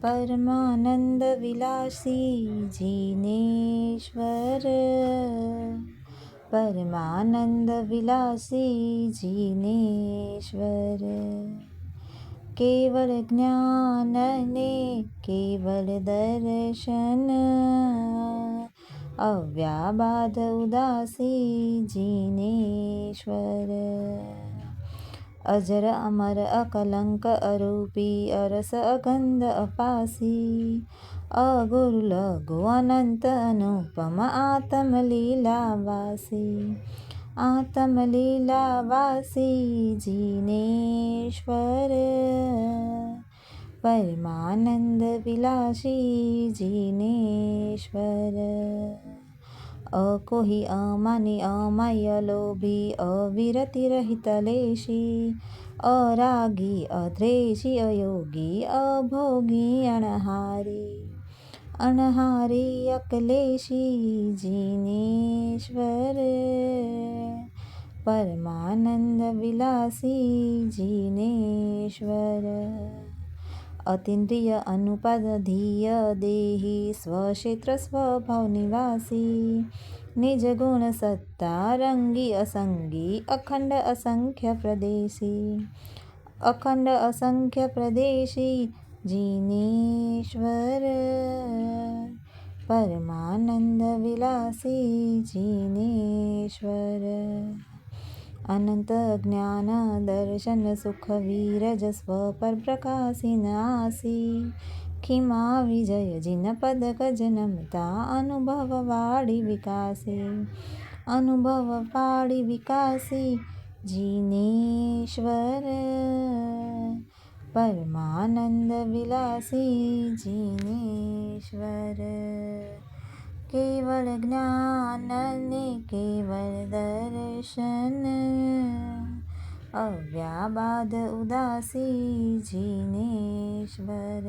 परमानंद विलासी जिनेश्वर, परमानंद विलासी जिनेश्वर। केवल ज्ञान ने केवल दर्शन, अव्याबाद उदासी जिनेश्वर। अजर अमर अकलंक अरूपी अरस अगंध अपासी, अगुरु लघु अनंत अनुपम आत्मलीलावासी, आत्मलीलावासी जिनेश्वर, परमानंद विलासी जिनेश्वर। अकोही अमानी अमाय लोभी अविरति रहित लेशी, अरागी अद्वेषी अयोगी अभोगी अणहारी, अणहारी अक्लेशी जिनेश्वर, परमानंद विलासी जिनेश्वर। अतीन्द्रिय अनुपद धीय देही स्वक्षेत्र स्वभाव निवासी, निज गुण सत्ता रंगी असंगी अखंड असंख्य प्रदेशी, अखंड असंख्य प्रदेशी जिनेश्वर, परमानंद विलासी जिनेश्वर। अनंत ज्ञान दर्शन सुख वीरज स्वपर प्रकाशिन आसी, खिमा विजय जिन पद गज नमता अनुभव वाड़ी विकासी, अनुभव वाड़ी विकासी जिनेश्वर, परमानंद विलासी जिनेश्वर। केवल ज्ञान ने केवल दर्शन, अव्याबाद उदासी जिनेश्वर।